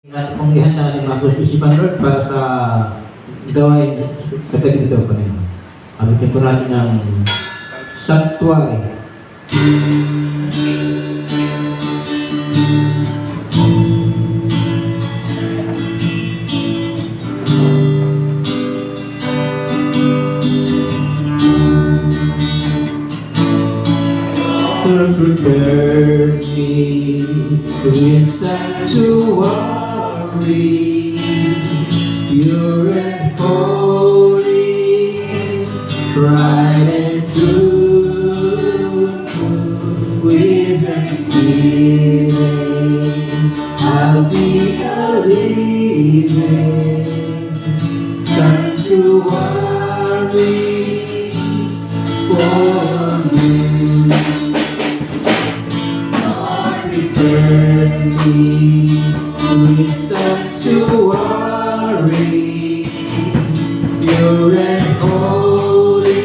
Natin pong ihanda natin mga pag-isipan, Lord, para sa gawain sa gabi nito, Panginoon. Abitin po natin ng sanctuary. Lord, prepare me to be a sanctuary, pure and holy, tried and true. With thanksgiving, I'll be a living sanctuary for you. Turn me to a sanctuary, pure and holy,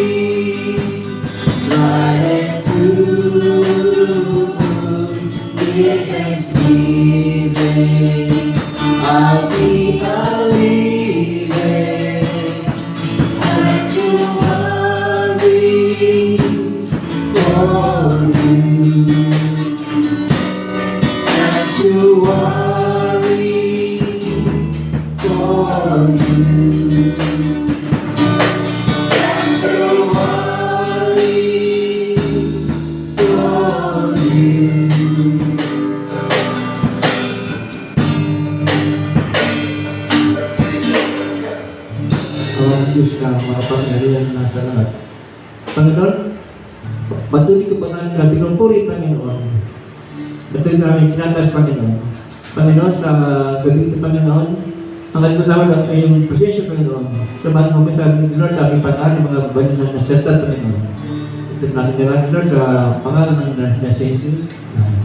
tried and true. With thanksgiving, I'll be a living sanctuary for you. Sanctuary for you. Sanctuary for you. Awang Diyos ka, makapangyarihan na sa lahat. Panginoon, patuloy ko pa namin na pinupuri, Panginoon. Patuloy namin tinatas, Panginoon. Panginoon, sa gabi ito, Panginoon, ang alimutawad ang iyong presensya, Panginoon. Sa mga mga sabi ni Lord, sa aming pag-aaral, mga banyo ng nasalita, Panginoon. Ito namin namin, Lord, sa pangalan ng nasa Jesus. Amen.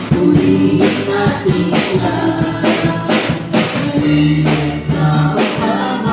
Purihin natin siya. Sama-sama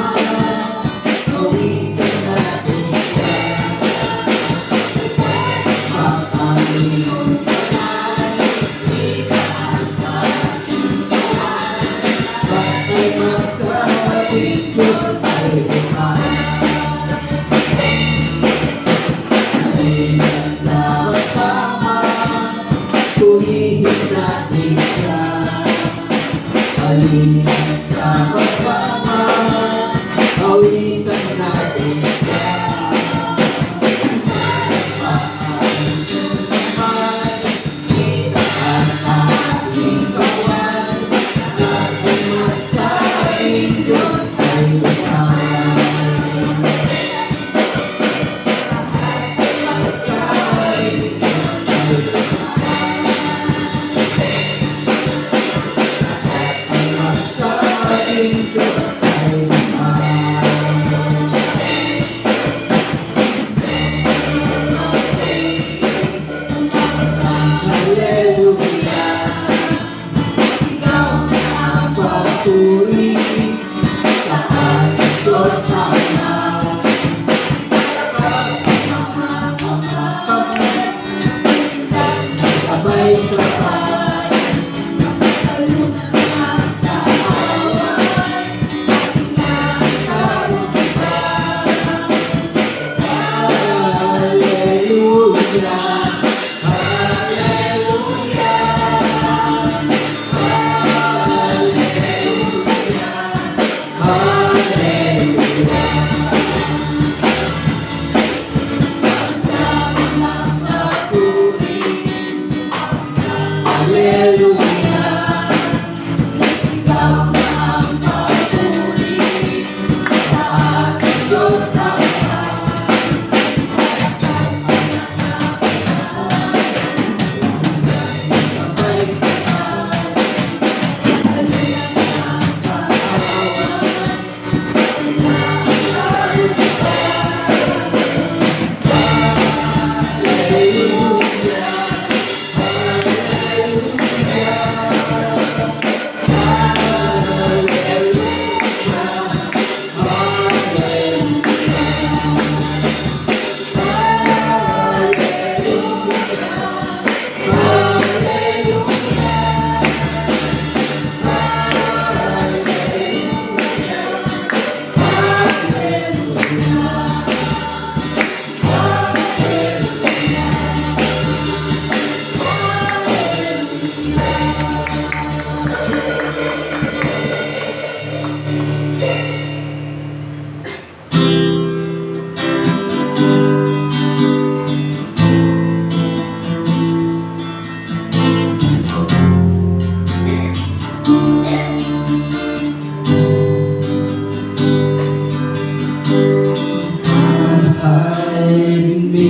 me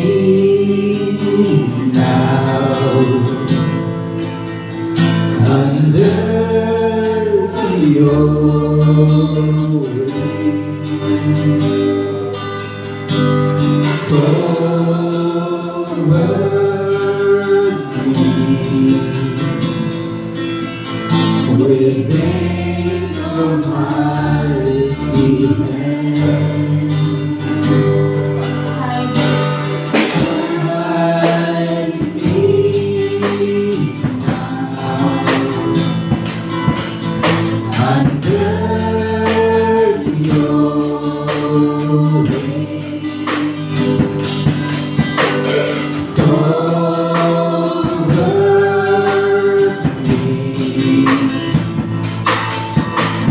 now under your wings. Cover me within your mighty hands. Hide me now under your wings. Cover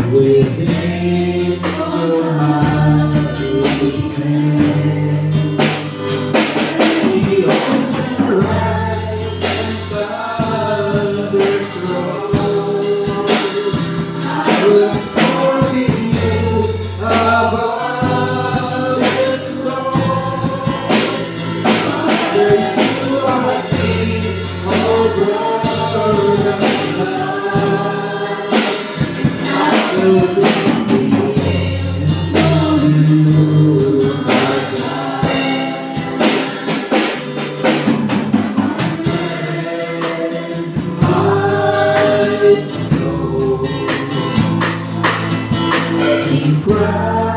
me within your mighty hand. The ocean rise and thunders roll. I will soar with you above the storm. Under you I feel over the I will be still and know you, my God. My soul in Christ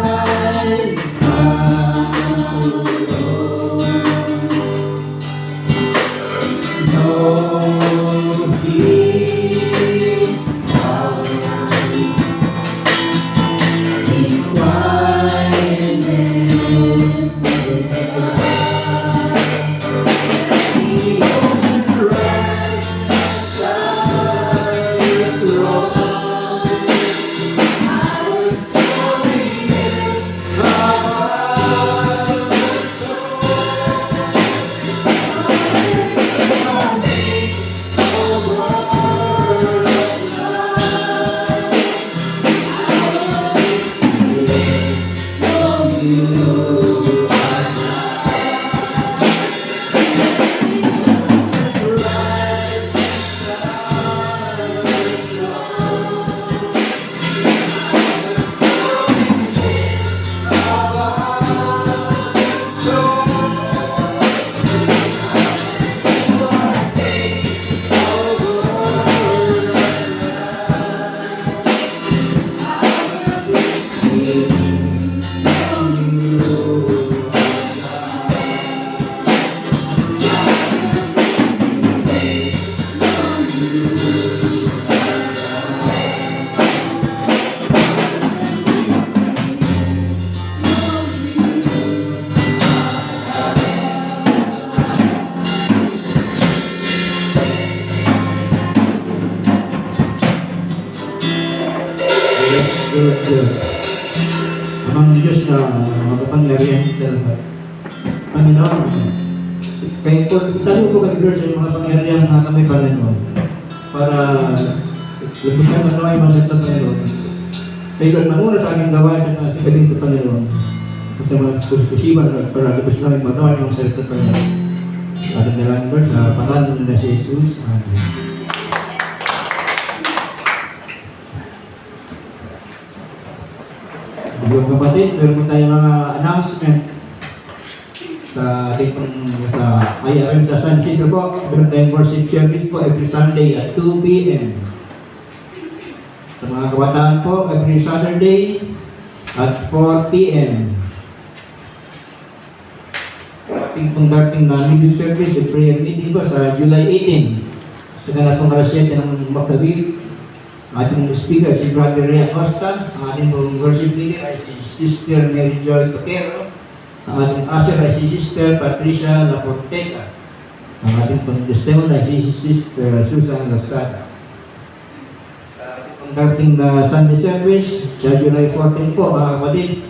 alone. Know His power in quietness. The ocean rise and tides roll. I will soar with you above the storm. Amang Diyos na makapangyarihan sa lahat. Panginoon, kayo po, tanong po kami Lord sa mga pangyarihan na kami Panginoon para lubos na manoy masaktan Panginoon. Kayo Lord, manguna sa aming gawain sa galing ito Panginoon. Basta mga kusipan para lubos na manoy masaktan Panginoon. Para dalang Lord sa pangalan na si Jesus. Amen. Mga kapatid, meron po tayong mga announcement sa ating sa IRM sa San Isidro po. Meron tayong worship service po every Sunday at 2 p.m. Sa mga kabataan po, every Saturday at 4 p.m. Ating pong dating na meeting service at prayer meeting po sa July 18. Sa ganatong alas 7 ng Magdabit. Ating speaker si Brother Ray Acosta, ang ating worship leader ay si Sister Mary Joy Totero, ang ating usher ay si Sister Patricia Laportesa, ang ating pang-testimony ay si Sister Susan Lasada. Sa ating pang-dating na Sunday service, sa July 14 po, mga kapatid,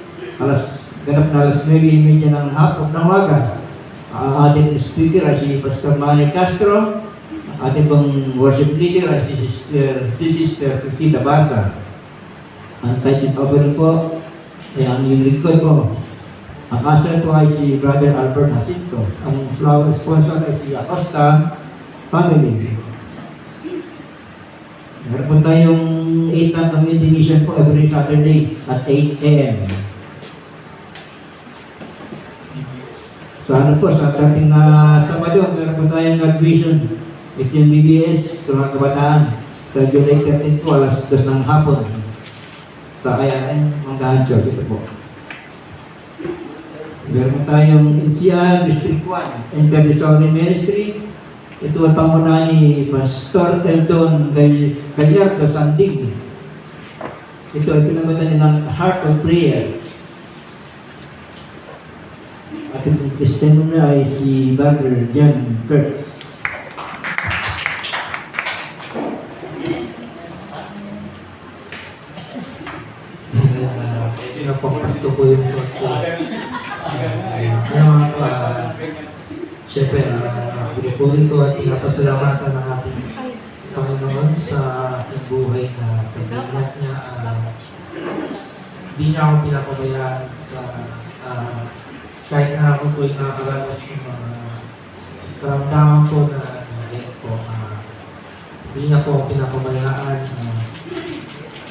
ganap na alas 9:30 ng hapon ng waga. Ang ating speaker ay si Pastor Manny Castro, ating pang worship leader ay si Sister Cristina Basa. Ang tithe offering po ay ang yung lingkod po. Ang usher po ay si Brother Albert Jacinto. Ang flower sponsor ay si Acosta Family. Meron po tayong 8 na community mission po every Saturday at 8 a.m. Sa ano po, sa dating na Sabado, meron po tayong graduation. Ito yung BBS sa mga kabataan. Sa July 13 po, alas 2 ng hapon. Sa IRN, Manggahan Church. Ito po. Meron po tayong NCR District 1, Intercessory Ministry. Ito ang pangunahan ni Pastor Eldon Gallardo Sandig. Ito ay pinamatan nilang Heart of Prayer. At yung testimony na ay si Brother John Kurtz. Pampasko po yung suot ko. Mga po, siyempre, pinupuri ko at pinapasalamatan ng ating Panginoon sa aking buhay na pag-iingat niya. Di niya ako pinapabayaan sa kahit na ako po ay nakakaranas ng mga karamdaman po na hindi niya po ako pinapabayaan.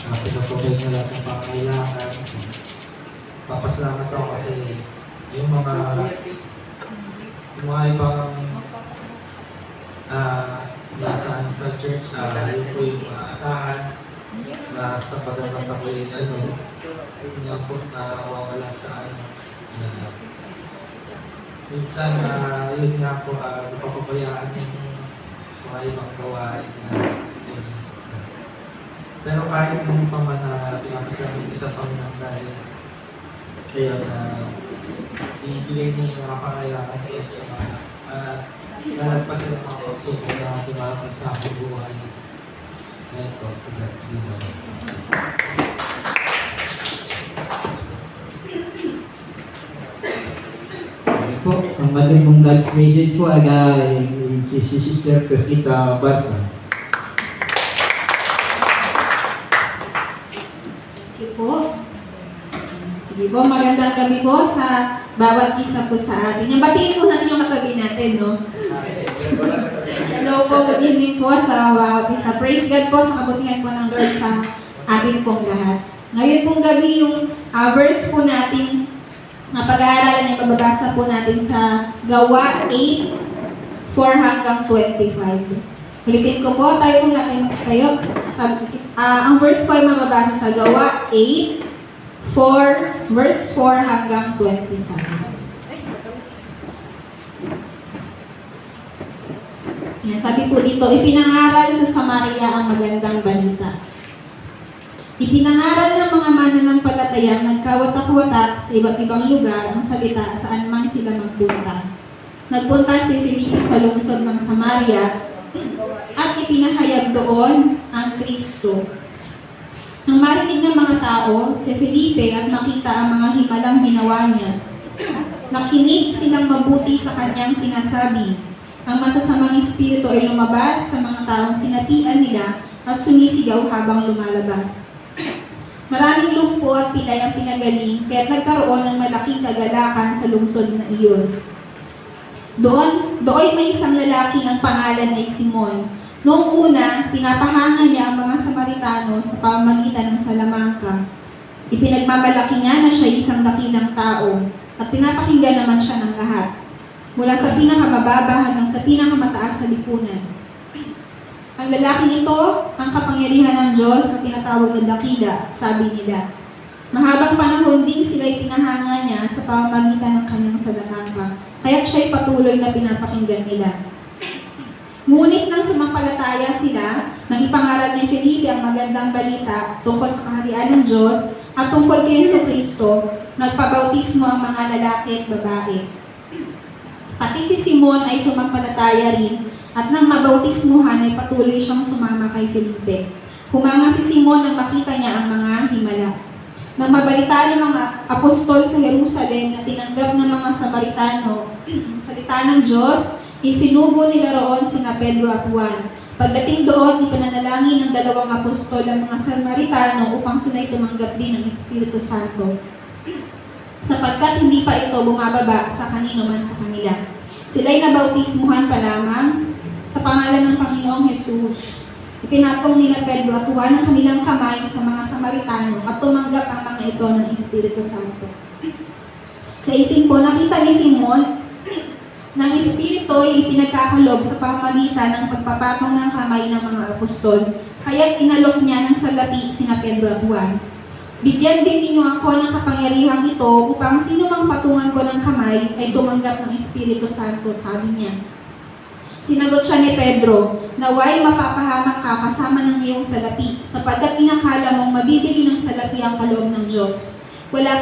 Pinapabay niya lahat ng pangailangan. Papasalamat ako kasi yung mga ibang nasaan sa church, yun po yung maasahan na sa pagdaman ako yung hindi ako nawawala sa minsan yun nga po napapabayaan yung mga ibang gawain pero kahit nung pa man pinapasalamat sa Panginoon dahil kaya ibigay niya yung mga pangailangan ko sa mga lalagpasan ng mga pagsubok na dumarating sa aking buhay. Ayan po, dito. Ayan po, ang ating mong God's message po ay si Sister Crisnita Barsa. Sige po, magandang gabi po sa bawat isa po sa atin. Yung batiin po natin yung katabi natin, no? Hello po, good evening po sa bawat isa. Praise God po sa kabutihan po ng Lord sa atin pong lahat. Ngayon pong gabi yung verse po natin na pag-aaralan ay mababasa po natin sa Gawa 8, 4 hanggang 25. Ulitin ko po, tayo pong natin magsayo. Ang verse po ay mababasa sa Gawa 8, verse 4 hanggang 25. Yan, sabi po dito, ipinangaral sa Samaria ang magandang balita. Ipinangaral ng mga mananampalatayang nagkawatak-watak sa iba't ibang lugar ang salita saan man sila magpunta. Nagpunta si Felipe sa lungsod ng Samaria at ipinahayag doon ang Kristo. Nang marinig ng mga tao si Felipe at makita ang mga himalang ginawa niya, nakinig silang mabuti sa kanyang sinasabi. Ang masasamang espiritu ay lumabas sa mga taong sinapian nila at sumisigaw habang lumalabas. Maraming lumpo at pilay ang pinagaling kaya't nagkaroon ng malaking kagalakan sa lungsod na iyon. Doon may isang lalaki ang pangalan ay Simon. Noong una, pinapahanga niya ang mga Samaritano sa pamamagitan ng salamangka. Ipinagmamalaki niya na siya isang dakilang tao at pinapakinggan naman siya ng lahat, mula sa pinakamababa hanggang sa pinakamataas sa lipunan. Ang lalaking ito, ang kapangyarihan ng Diyos na tinatawag na dakila, sabi nila. Mahabang panahon din sila ipinahanga niya sa pamamagitan ng kanyang salamangka, kaya't siya'y patuloy na pinapakinggan nila. Ngunit nang sumampalataya sila, nang ipangaral ni Felipe ang magandang balita tungkol sa kaharian ng Diyos at tungkol kay Jesucristo, nagpabautismo ang mga lalaki at babae. Pati si Simon ay sumampalataya rin at nang mabautismuhan ay patuloy siyang sumama kay Felipe. Humanga si Simon nang makita niya ang mga himala. Nang mabalita ng mga apostol sa Jerusalem na tinanggap ng mga Samaritano ang salita ng Diyos, isinugo nila roon sina Pedro at Juan. Pagdating doon, ipananalangin ng dalawang apostol ang mga Samaritano upang sila'y tumanggap din ng Espiritu Santo. sapagkat hindi pa ito bumababa sa kanino man sa kanila. Sila'y nabautismuhan pa lamang sa pangalan ng Panginoong Jesus. Ipinatong nila Pedro at Juan ang kanilang kamay sa mga Samaritano at tumanggap ang mga ito ng Espiritu Santo. Sa 18 po, nakita ni Simon ng Espiritu ay ipinagkakalob sa pamamagitan ng pagpapatong ng kamay ng mga apostol, kaya't inalok niya ng salapi sina Pedro at Juan. Bigyan din ninyo ako ng kapangyarihang ito upang sino mang patungan ko ng kamay ay tumanggap ng Espiritu Santo, sabi niya. Sinagot siya ni Pedro, naway mapapahamak ka kasama ng iyong salapi, sapagkat inakala mong mabibili ng salapi ang kaloob ng Diyos. Wala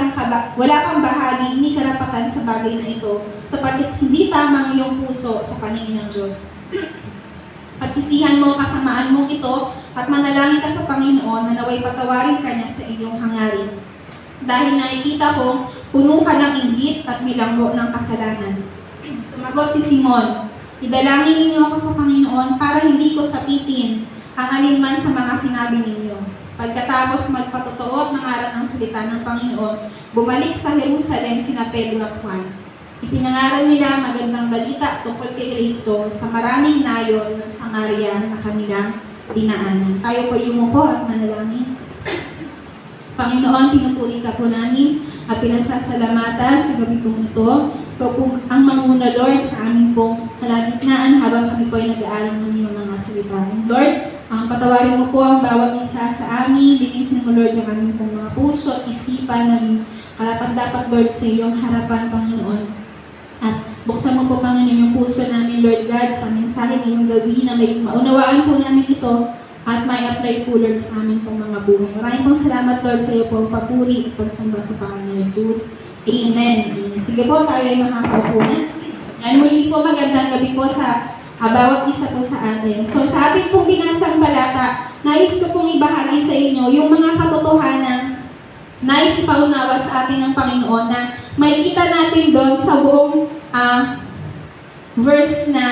kang bahagi ni karapatan sa bagay na ito, sapagkat hindi tamang iyong puso sa paningin ng Diyos. At sisihan mo ang kasamaan mong ito at manalangin ka sa Panginoon na naway patawarin ka niya sa iyong hangarin. Dahil nakikita ko, puno ka ng inggit at bilanggo ng kasalanan. Sumagot si Simon, idalangin ninyo ako sa Panginoon para hindi ko sapitin ang alinman sa mga sinabi ninyo. Pagkatapos magpatotoo at mangaral ng salita ng Panginoon, bumalik sa Jerusalem sina Pedro at Juan. Ipinangaral nila magandang balita tungkol kay Kristo sa maraming nayon ng Samaria na kanilang dinaanan. Tayo po yumuko at manalangin. Panginoon, pinupuri ka po namin at pinasasalamatan sa gabi pong ito. Ikaw po ang manguna, Lord, sa aming pong kalagitnaan habang kami po ay nag-aaral ng iyong mga salita. And Lord, patawarin mo po ang bawat isa sa amin. Linisin mo, Lord, ang aming pong mga puso at isipan, naging karapat-dapat, Lord, sa iyong harapan, Panginoon. At buksan mo po, Panginoon, yung puso namin, Lord God, sa mensahe ngayong gabi na may maunawaan po namin ito at may apply po, Lord, sa amin pong mga buhay. Maraming pong salamat, Lord, sa iyo po ang papuri at pagsamba sa Panginoon Jesus. Amen. Amen. Sige po, tayo ay makakaupo na. At muli po, magandang gabi po sa bawat isa po sa atin. So sa ating pong binasang talata, nais ko pong ibahagi sa inyo yung mga katotohanan nais ipaunawa sa atin ng Panginoon na makikita natin doon sa buong verse na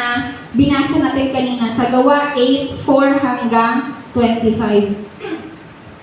binasa natin kanina sa Gawa 8:4 hanggang 25.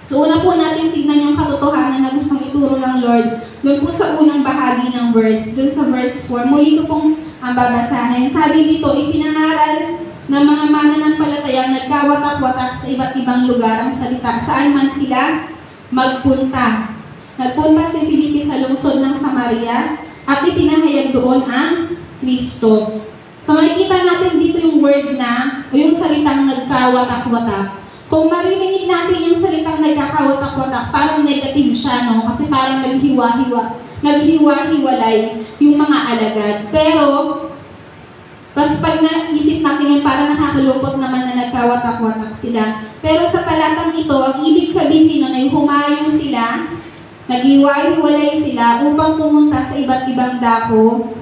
So una po natin tignan yung katotohanan na gustong ituro ng Lord doon po sa unang bahagi ng verse, doon sa verse 4. Muli ko pong babasahin. Sabi dito, ipinangaral ng mga mananampalatayang nagkawatak-watak sa iba't ibang lugar ang salita saan man sila magpunta. Nagpunta si Felipe sa lungsod ng Samaria at ipinahayag doon ang Kristo. So makikita natin dito yung word na o yung salitang nagkawatak-watak. Kung marinig natin yung salitang nagkakawatak-watak, parang negative siya, no? Kasi parang naghiwa-hiwalay yung mga alagad. Pero, tas pag naisip natin yung parang nakakalungkot naman na nagkawatak-watak sila. Pero sa talatang ito, ang ibig sabihin nun ay humayo sila, naghiwa-hiwalay sila upang pumunta sa iba't ibang dako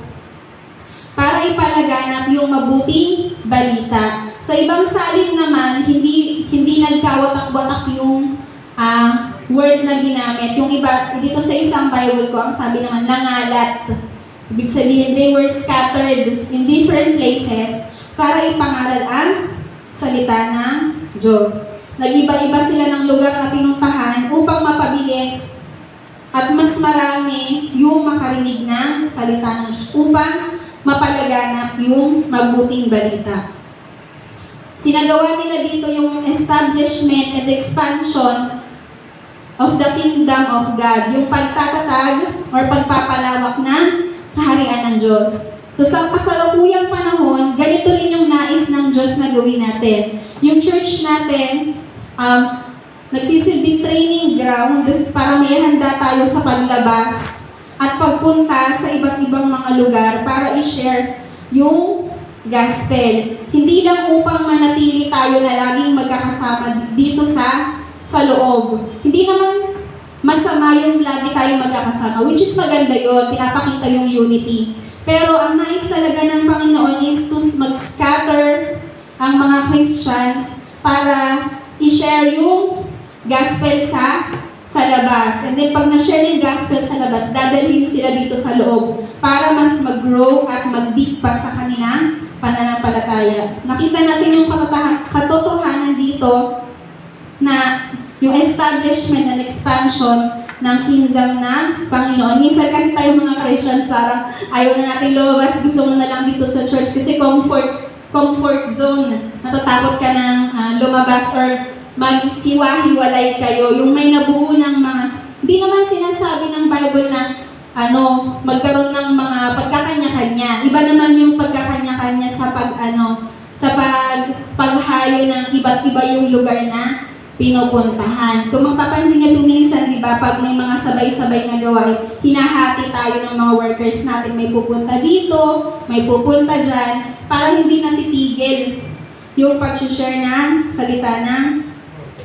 para ipalaganap yung mabuting balita. Sa ibang salin naman, hindi nagkawatak-watak yung word na ginamit. Yung iba, dito sa isang Bible ko, ang sabi naman, nangalat. Ibig sabihin, they were scattered in different places para ipangaral ang salita ng Diyos. Nag-iba-iba sila ng lugar na pinuntahan upang mapabilis at mas marami yung makarinig ng salita ng Diyos upang mapalaganap yung mabuting balita. Sinagawa nila dito yung establishment and expansion of the kingdom of God, yung pagtatatag or pagpapalawak ng kaharian ng Diyos. So sa kasalukuyang panahon, ganito rin yung nais ng Diyos na gawin natin. Yung church natin, nagsisilbing training ground para may handa tayo sa paglabas at pagpunta sa iba't ibang mga lugar para i-share yung gospel. Hindi lang upang manatili tayo na laging magkakasama dito sa loob. Hindi naman masama yung lagi tayong magkakasama, which is maganda yun, pinapakita yung unity. Pero ang nais talaga ng Panginoon is to mag-scatter ang mga Christians para i-share yung gospel sa labas. And then pag na-share yung gospel sa labas, dadalhin sila dito sa loob para mas mag-grow at mag-deep pa sa kanilang pananampalataya. Nakita natin yung katotohanan dito na yung establishment and expansion ng kingdom ng Panginoon. Minsan kasi tayo mga Christians parang ayaw na natin lumabas, gusto mo na lang dito sa church kasi comfort zone. Natatakot ka ng lumabas or maghiwa-hiwalay kayo. Yung may nabuo ng mga, hindi naman sinasabi ng Bible na magkaroon ng mga pagkakanya-kanya. Iba naman yung pagkakanya-kanya sa paghayo ng iba't iba yung lugar na pinupuntahan. Kung mapapansin niyo minsan, di ba, pag may mga sabay-sabay na gawain, hinahati tayo ng mga workers natin. May pupunta dito, may pupunta dyan, para hindi natitigil yung pag-share ng salita ng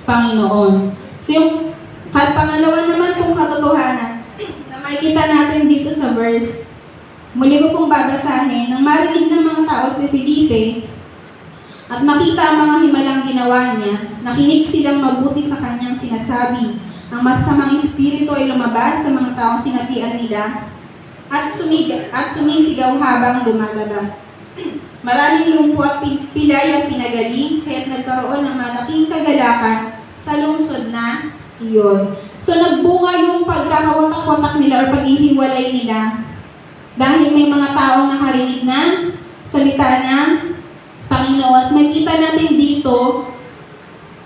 Panginoon. So yung pangalawa naman pong katotohanan na makikita natin dito sa verse, muli ko pong babasahin, nang marinig ng mga tao si Felipe at makita ang mga himalang ginawa niya, nakinig silang mabuti sa kanyang sinasabi. Ang masamang espiritu ay lumabas sa mga taong sinapian nila at sumisigaw habang lumalabas. Maraming lumpo at pilay ang pinagaling, kaya't nagkaroon ng malaking kagalakan sa lungsod na iyon. So nagbunga yung pagkakawatak-watak nila o paghihiwalay nila dahil may mga taong nakarinig ng salita ng Panginoon. At makita natin dito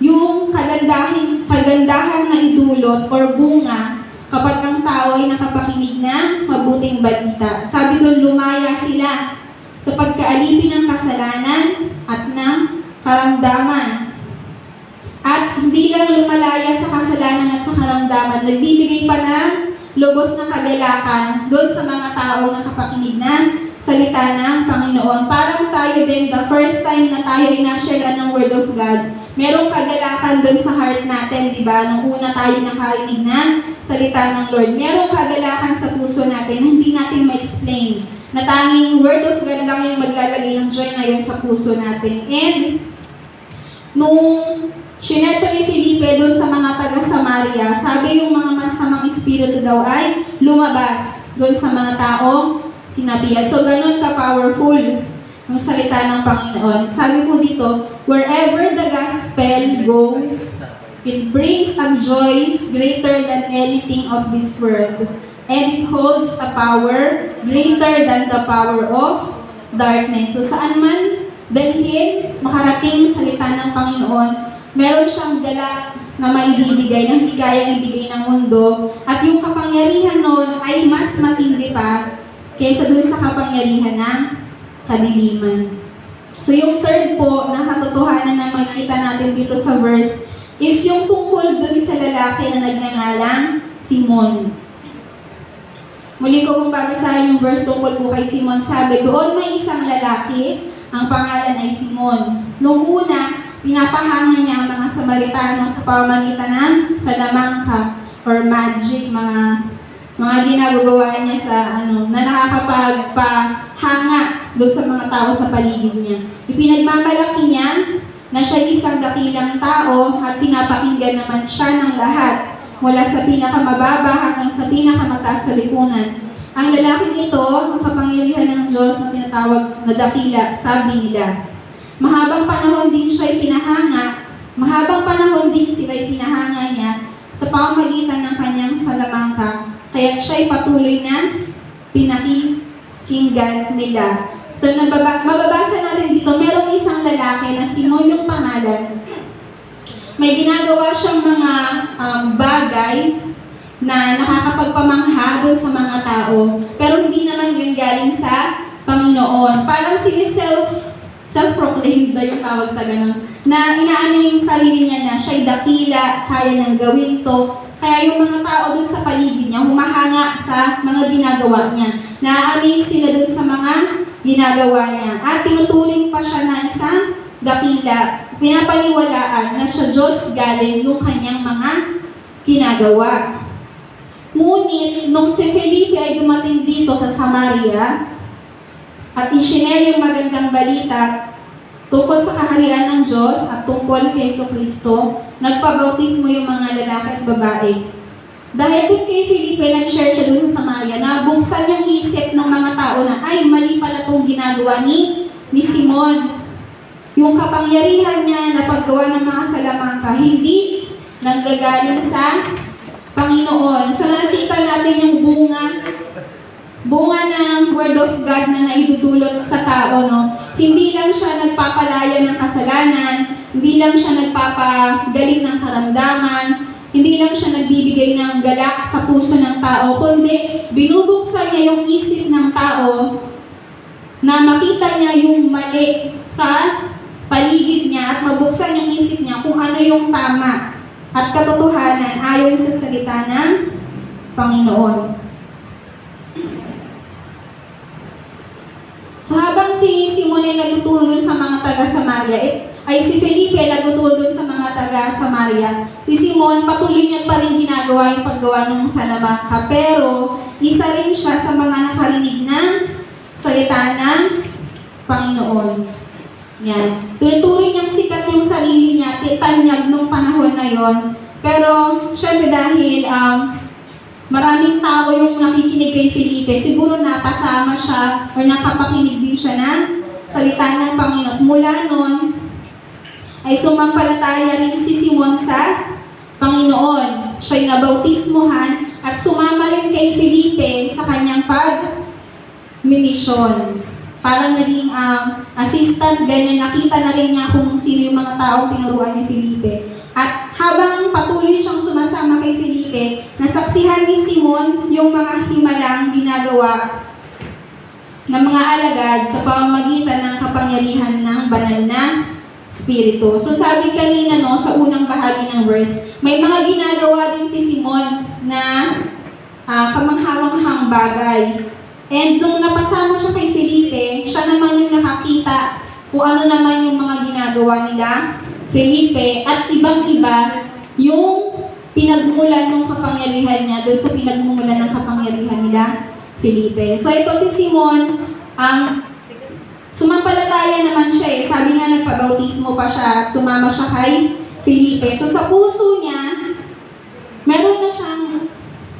yung kagandahan na idulot or bunga kapag ang tao ay nakapakinig ng mabuting balita. Sabi doon, lumaya sila sa pagkaalipin ng kasalanan at ng karamdaman. At hindi lang lumalaya sa kasalanan at sa karamdaman, nagbibigay pa ng lubos na kagalakan doon sa mga taong nakapakinig ng salita ng Panginoon. Parang tayo din, the first time na tayo ay na-share ng Word of God, merong kagalakan doon sa heart natin, di ba? Nung una tayo nakarinig ng salita ng Lord, merong kagalakan sa puso natin na hindi natin ma-explain. Na tanging Word of God lang yung maglalagay ng joy na yun sa puso natin. And nung sineto ni Felipe doon sa mga taga-Samaria, sabi yung mga masamang espiritu daw ay lumabas doon sa mga taong sinabihan. So, ganun ka-powerful yung salita ng Panginoon. Sabi po dito, wherever the gospel goes, it brings a joy greater than anything of this world. And it holds a power greater than the power of darkness. So, saan man dalhin, makarating yung salita ng Panginoon, meron siyang dala na maibibigay na hindi kayang ibigay ng mundo. At yung kapangyarihan nun ay mas matindi pa kaysa dun sa kapangyarihan ng kadiliman. So yung third po na katotohanan na makikita natin dito sa verse is yung tungkol dun sa lalaki na nagngangalang Simon. Muli ko kung babasahin yung verse tungkol po kay Simon, sabi, doon may isang lalaki, ang pangalan ay Simon. Noong una, pinapahanga niya ang mga Samaritano sa pamamagitan ng salamangka or magic, mga ginagawa niya sa na nakakapagpahanga doon sa mga tao sa paligid niya. Ipinagmamalaki niya na siya isang dakilang tao at pinapakinggan naman siya ng lahat mula sa pinakamababa hanggang sa pinakamataas sa lipunan. Ang lalaking ito, ang kapangyarihan ng Diyos na tinatawag na dakila, sabi nila. Mahabang panahon din sila pinahanga niya sa pamamagitan ng kanyang salamangka, kaya't siya'y patuloy na pinakikinggan nila. So, mababasa natin dito, merong isang lalaki na Simon yung pangalan. May ginagawa siyang mga bagay na nakakapagpamangha doon sa mga tao, pero hindi naman yun galing sa Panginoon. Parang self-proclaimed ba yung tawag sa ganun? Na inaano yung sarili niya na siya'y dakila, kaya nang gawin to. Kaya yung mga tao dun sa paligid niya, humahanga sa mga ginagawa niya. Na-amaze sila dun sa mga ginagawa niya. At tinuturing pa siya na isang dakila. Pinapaniwalaan na siya Diyos galing yung kanyang mga ginagawa. Ngunit, nung si Felipe ay dumating dito sa Samaria, at i-share yung magandang balita tungkol sa kaharian ng Diyos at tungkol kay Jesucristo, nagpabautismo yung mga lalaki at babae. Dahil dun kay Felipe, nag-share siya dun sa Samaria, nabuksan yung isip ng mga tao na, ay, mali pala itong ginagawa ni Simon. Yung kapangyarihan niya na paggawa ng mga salamangka, hindi nanggagaling sa Panginoon. So nakita natin yung bunga ng Word of God na naidudulot sa tao, no? Hindi lang siya nagpapalaya ng kasalanan, hindi lang siya nagpapagaling ng karamdaman, hindi lang siya nagbibigay ng galak sa puso ng tao, kundi binubuksan niya yung isip ng tao na makita niya yung mali sa paligid niya at mabuksan yung isip niya kung ano yung tama at katotohanan ayon sa salita ng Panginoon. So habang si Simon ay nagtuturo dun sa mga taga-Samaria, ay si Felipe nagtuturo dun sa mga taga-Samaria, si Simon patuloy niya pa rin ginagawa yung paggawa ng salamangka, pero isa rin siya sa mga nakarinig ng salita ng Panginoon. Yan. Tunuturing niyang sikat yung sarili niya, titanyag nung panahon na yon. Pero syempre dahil maraming tao yung nakikinig kay Felipe, siguro napasama siya o nakapakinig din siya ng salita ng Panginoon. Mula noon, ay sumampalataya rin si Simon sa Panginoon. Siya'y nabautismuhan at sumama rin kay Felipe sa kanyang pag-misyon. Parang naging assistant, ganyan. Nakita na rin niya kung sino yung mga taong tinuruan ni Felipe. At habang patuloy siyang sumasama kay Felipe, nasaksihan ni Simon yung mga himalang ginagawa ng mga alagad sa pamamagitan ng kapangyarihan ng banal na Espiritu. So sabi kanina no, sa unang bahagi ng verse, may mga ginagawa din si Simon na kamangha-manghang bagay. And nung napasama siya kay Felipe, siya naman yung nakakita kung ano naman yung mga ginagawa nila Felipe, at ibang-iba yung pinagmulan ng kapangyarihan niya doon sa pinagmumulan ng kapangyarihan nila Felipe. So ito si Simon, sumampalataya naman siya eh. Sabi nga nagpabautismo pa siya at sumama siya kay Felipe. So sa puso niya, meron na siyang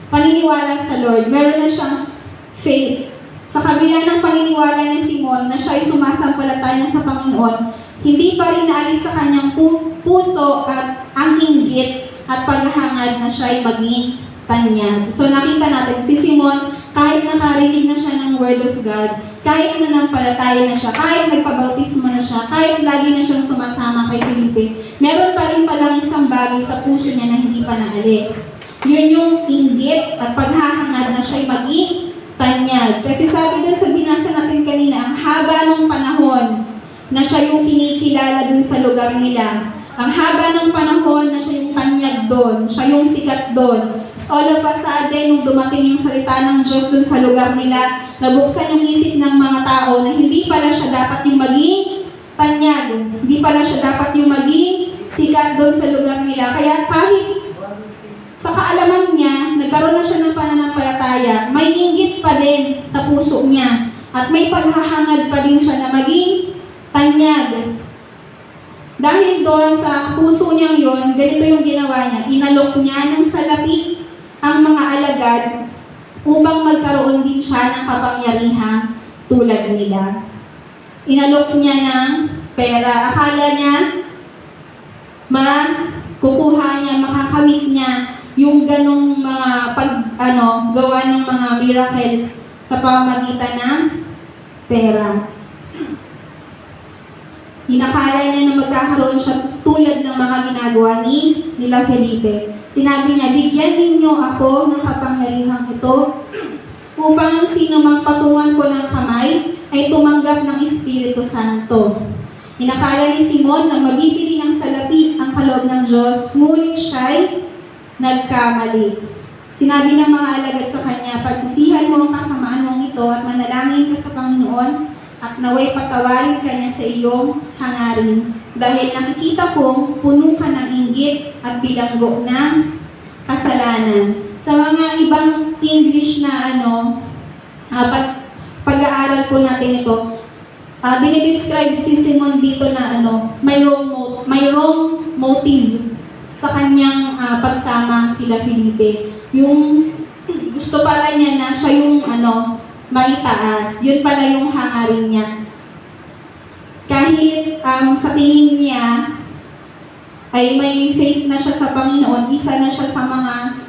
paniniwala sa Lord, meron na siyang faith. Sa kabila ng paniniwala ni Simon na siya ay sumasampalataya na sa Panginoon, hindi pa rin naalis sa kanyang puso at ang inggit at paghahangad na siya ay maging tanyag. So nakita natin si Simon, kahit nakarinig na siya ng Word of God, kahit nanampalataya na siya, kahit nagpabautismo na siya, kahit lagi na siyang sumasama kay Felipe, meron pa rin palang isang bagay sa puso niya na hindi pa naalis. Yun yung inggit at paghahangad na siya ay maging tanyag. Kasi sabi dun sa binasa natin kanina, ang haba ng panahon na siya yung kinikilala dun sa lugar nila. Ang haba ng panahon na siya yung tanyag doon, siya yung sikat doon. So all of a sudden, nung dumating yung salita ng Diyos dun sa lugar nila, nabuksan yung isip ng mga tao na hindi pala siya dapat yung maging tanyag. Hindi pala siya dapat yung maging sikat doon sa lugar nila. Kaya kahit sa kaalaman niya, nagkaroon na siya ng pananampalataya, may inggit pa din sa puso niya. At may paghahangad pa din siya na maging tanyag. Dahil doon sa puso niyang yon, ganito yung ginawa niya. Inalok niya ng salapi ang mga alagad upang magkaroon din siya ng kapangyarihan tulad nila. Inalok niya ng pera. Akala niya makukuha niya, makakamit niya yung ganong mga gawa ng mga miracles sa pamamagitan ng pera. Inakala niya na magkakaroon siya tulad ng mga ginagawa nila Felipe. Sinabi niya, bigyan ninyo ako ng kapangyarihang ito upang sino mang patungan ko ng kamay ay tumanggap ng Espiritu Santo. Inakala ni Simon na mabibili ng salapi ang kaloob ng Diyos, ngunit siya'y nagkamali. Sinabi ng mga alagad sa kanya, pagsisihan mo ang kasamaan mong ito at manalangin ka sa Panginoon at naway patawarin ka niya sa iyong hangarin. Dahil nakikita kong puno ka ng inggit at bilanggo ng kasalanan. Sa mga ibang English na pag-aaral po natin ito, dinidescribe si Simon dito na may wrong motive sa kanyang pagsama kila Felipe. Yung gusto pala niya na siya yung maitaas. Yun pala yung hangarin niya. Kahit sa tingin niya ay may faith na siya sa Panginoon, isa na siya sa mga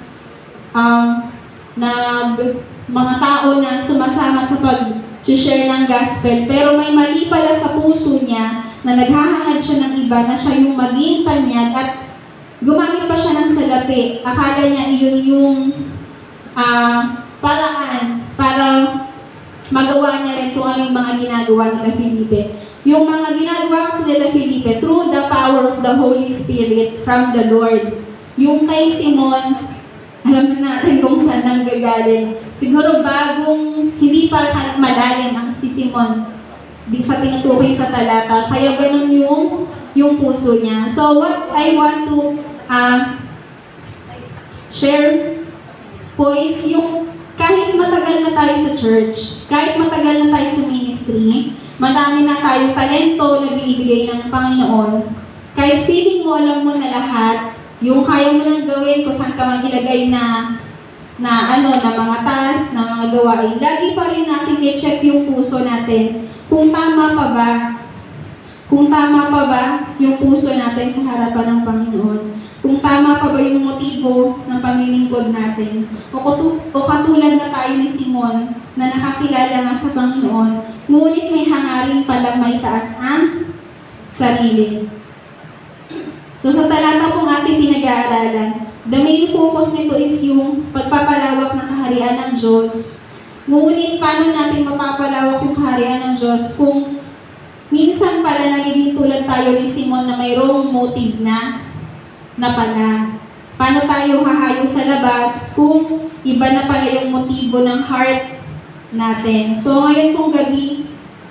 mga tao na sumasama sa pag-share ng gospel, pero may mali pala sa puso niya na naghahangad siya ng iba na siya yung maging tanyag at gumamit pa siya ng salapi. Akala niya iyon yung paraan para magawa niya rin kung ano yung mga ginagawa nila Felipe. Yung mga ginagawa kasi nila Felipe through the power of the Holy Spirit from the Lord. Yung kay Simon, alam na natin kung saan nanggagaling. Siguro bagong, hindi pa malalim ang si Simon di sa tinutukoy sa talata. Kaya ganun yung puso niya. So what I want to share po is yung kahit matagal na tayo sa church, kahit matagal na tayo sa ministry, madami na tayong talento na binibigay ng Panginoon, kahit feeling mo, alam mo na lahat, yung kaya mo nang gawin kung saan ka magilagay na mga task, na mga gawain, lagi pa rin natin i-check yung puso natin kung tama pa ba, yung puso natin sa harapan ng Panginoon. Kung tama pa ba yung motibo ng paglilingkod natin. O katulad na tayo ni Simon na nakakilala nga sa Panginoon, ngunit may hangarin palang may taas ang sarili. So sa talata pong ating pinag-aaralan, the main focus nito is yung pagpapalawak ng kaharian ng Diyos. Ngunit paano natin mapapalawak yung kaharian ng Diyos kung minsan pala nagiging tulad tayo ni Simon na may wrong motive na pala. Paano tayo hahayo sa labas kung iba na pala yung motibo ng heart natin. So ngayon pong gabi,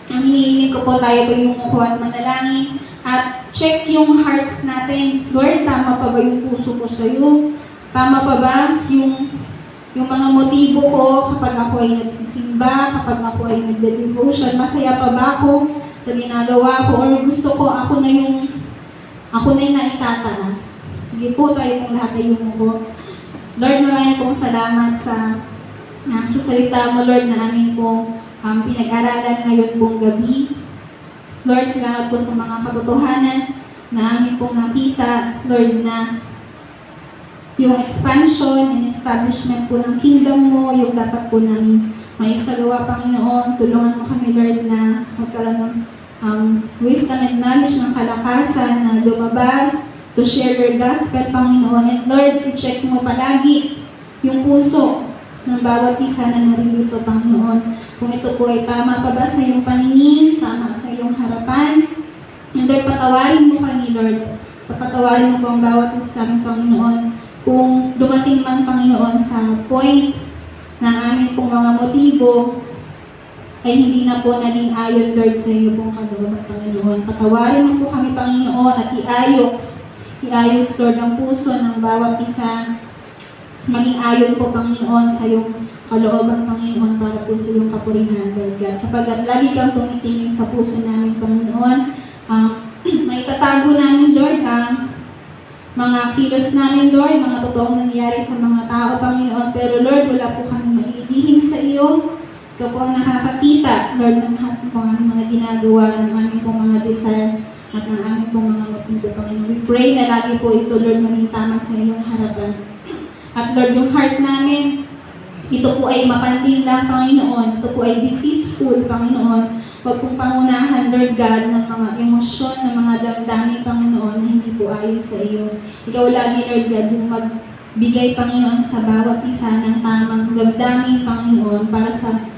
ang hinihiling ko po tayo po yung muko at manalangin at check yung hearts natin. Lord, tama pa ba yung puso ko sa'yo? Tama pa ba yung mga motibo ko kapag ako ay nagsisimba, kapag ako ay nagde-devotion? Masaya pa ba ako sa ginagawa ko? Or gusto ko ako na yung naitataas? Sige po, tayo pong lahat ay yumuko. Lord, maraming pong salamat sa salita mo, Lord, na amin pong pinag-aralan ngayon pong gabi. Lord, salamat po sa mga katotohanan na amin pong nakita, Lord, na yung expansion and establishment po ng kingdom mo, yung dapat po namin maisagawa, Panginoon. Tulungan mo kami, Lord, na magkaroon ng wisdom and knowledge ng kalakasan na lumabas to share your gospel, Panginoon. And Lord, i-check mo palagi yung puso ng bawat isa na naririto, Panginoon. Kung ito po ay tama pa ba sa iyong paningin, tama sa iyong harapan. And Lord, patawarin mo kami, Lord. Patawarin mo po ang bawat isa sa aming Panginoon. Kung dumating man, Panginoon, sa point na aming pong mga motibo ay hindi na po naging ayon, Lord, sa iyo pong kalooban, Panginoon. Patawarin mo po kami, Panginoon, at iayos, Lord, ang puso ng bawat isa. Maging ayon po, Panginoon, sa iyong kalooban, Panginoon, para po sa iyong kapurihan, Lord God. Sapagkat lagi kang tumitingin sa puso namin, Panginoon. Maitatago namin, Lord, ang mga kilos namin, Lord, mga totoong nangyari sa mga tao, Panginoon. Pero, Lord, wala po kami maililihim sa iyo. Ikaw po ang nakakakita, Lord, ng lahat po ang mga ginagawa ng aming pong mga desire at ng aming pong mga motibo, Panginoon. We pray na lagi po ito, Lord, maging tama sa iyong harapan. At Lord, yung heart namin, ito po ay mapandin lang, Panginoon. Ito po ay deceitful, Panginoon. Huwag pong pangunahan, Lord God, ng mga emosyon, ng mga damdamin, Panginoon, na hindi po ayon sa iyo. Ikaw lagi, Lord God, yung magbigay, Panginoon, sa bawat isa ng tamang damdamin, Panginoon, para sa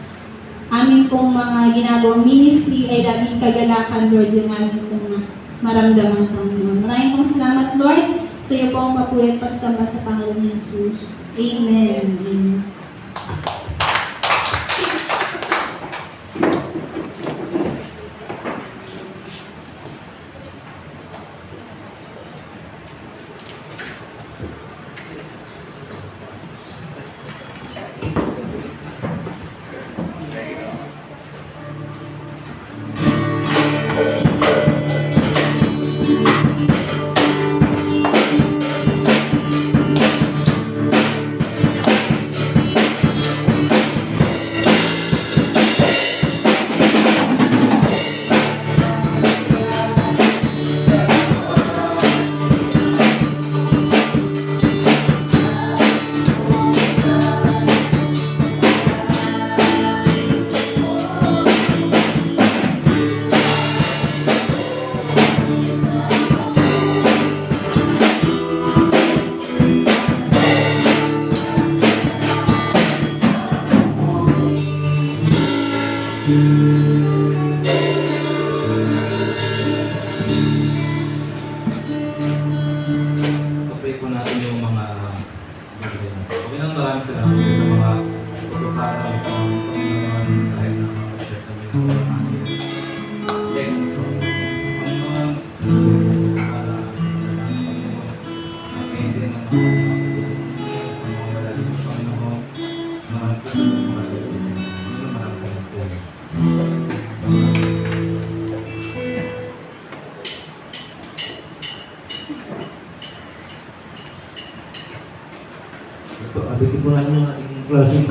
amin pong mga ginagawang ministry ay laging kagalakan, Lord, yung amin pong maramdaman, Panginoon. Maraming pong salamat, Lord, sa iyo po ang papulit pagsamba sa pangalan ni Jesus. Amen. Amen. Blessings po. Panginoon, para Panginoon, kayo din ang mga mga malalim na Panginoon, naman sa mga lalo sa mga maraming salamat po. Ito, abigin ko lang yung ating closings.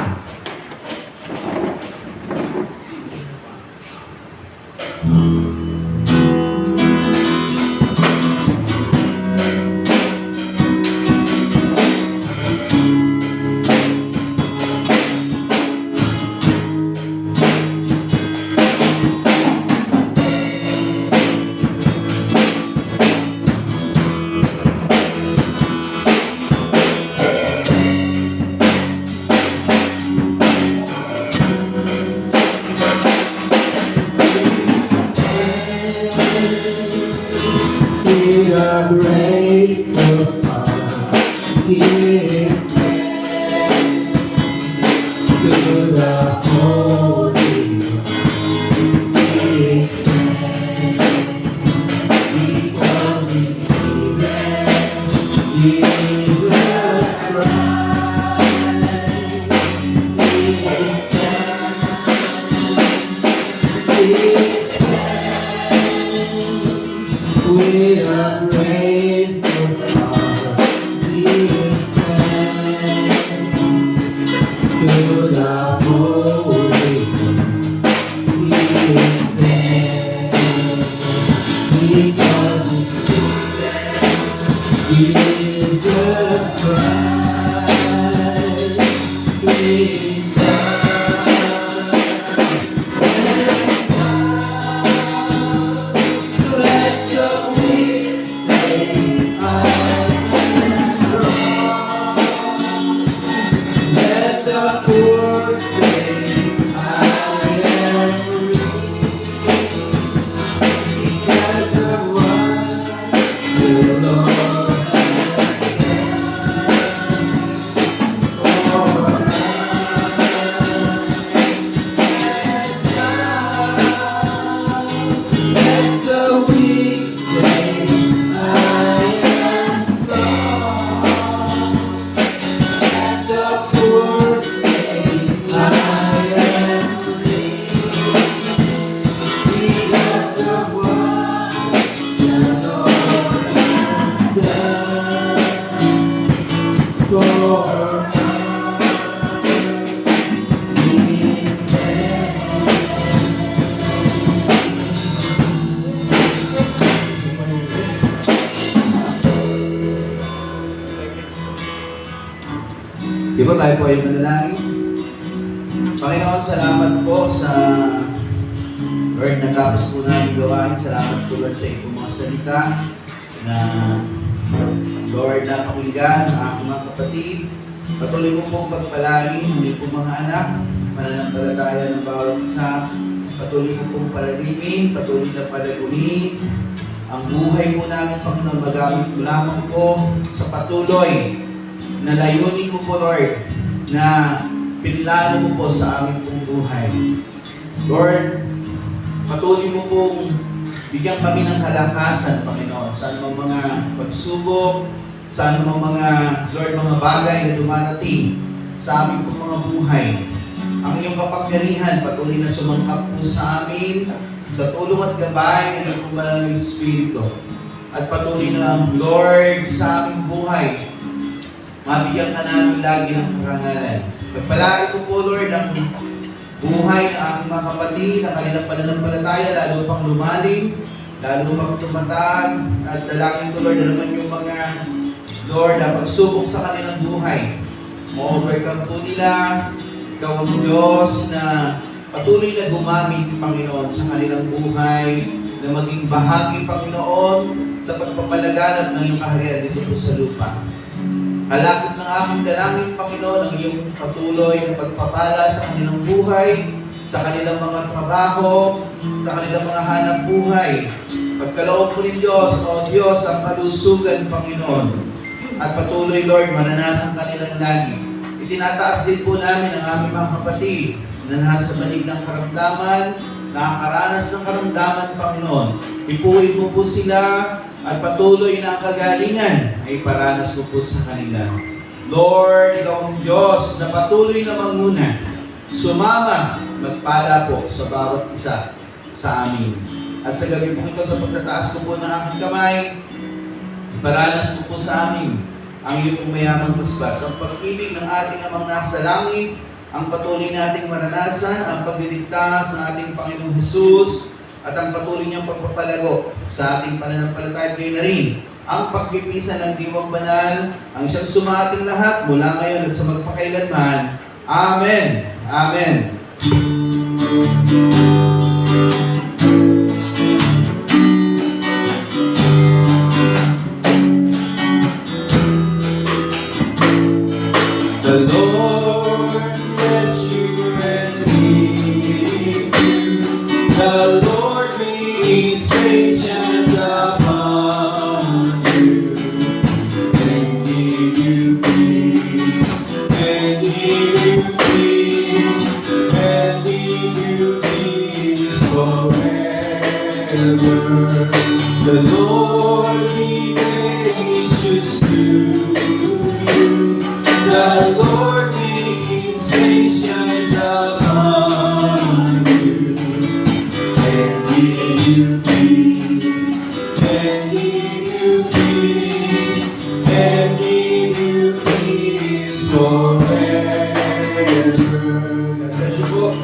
We are grateful, give to the Holy One. Give because He's given Jesus Christ, His Son. We are grateful, Father, give thanks to the Holy One. Give thanks because Jesus Christ, His Son. Let the weak say, I am strong. Let the poor say, I am rich. Because of what the Lord has done for us. Let the weak say, I am strong. Let the poor say, I am rich. Because of what the Lord has done for us. Give Di ba tayo po ay manalangin? Panginoon, salamat po sa Lord, natapos po namin gawain. Salamat po Lord sa itong mga salita na Lord, napakinggan ang aking mga kapatid. Patuloy mo pong pagpalain ang iyong mga anak, mananampalataya ng bawat isa. Patuloy mo pong palalimin, patuloy na palaguin ang buhay po namin, Panginoon, magamit mo lamang po sa patuloy na layunin mo po, Lord, na pinlano mo po sa aming pong buhay. Lord, patuloy mo pong bigyan kami ng kalakasan, Panginoon, sa anumang mga pagsubok, sa anumang mga, Lord, mga bagay na dumarating sa aming pong mga buhay. Ang iyong kapangyarihan, patuloy na sumangkap po sa amin, sa tulong at gabay ng iyong banal na Espiritu. At patuloy na, Lord, sa aming buhay, mabigyan ka namin lagi ng karangalan. Pagpalain ko po, Lord, ang buhay ng aking mga kapatid, ang kanilang pananampalataya, lalo pang lumalim, lalo pang tumatag, at dalangin ko, Lord, na naman yung mga, Lord, na pagsubok sa kanilang buhay. Ma-overcome po nila, ikaw ang Diyos na patuloy na gumamit, Panginoon, sa kanilang buhay, na maging bahagi, Panginoon, sa pagpapalaganap ng iyong kaharian dito po sa lupa. Halakot ng aking dalangin, Panginoon, ang iyong patuloy na pagpapala sa kanilang buhay, sa kanilang mga trabaho, sa kanilang mga hanap buhay. Pagkaloob po ni Diyos, O Diyos, ang kalusugan, Panginoon. At patuloy, Lord, mananasan kanilang lagi. Itinataas din po namin ang aming mga kapatid na nasa malig ng karamdaman, nakakaranas ng karamdaman, Panginoon. Ipuin mo po sila at patuloy na ang kagalingan ay paranas mo po sa kanila. Lord, Ikaw ang Diyos na patuloy na manguna, sumama, magpala po sa bawat isa sa amin. At sa gabi po ito, sa pagtataas ko po ng aking kamay, iparanas mo po sa amin ang iyong pong mayamang basbas, ang pag-ibig ng ating Amang nasa langit, ang patuloy nating maranasan, ang pagliligtas ng ating Panginoong Hesus, at ang patuloy niyang pagpapalago sa ating pananampalataya. Gayon na rin ang pagkipisan ng Diwang Banal, ang siyang sumating lahat mula ngayon at sa magpakailanman. Amen. Amen. The Lord bless you and keep you. The Lord make His face shine upon you and give you peace, and give you peace, and give you peace forever. The Lord be gracious to you. The Lord make His face shine upon you and give you peace, and give you peace, and give you peace forever. God bless you po.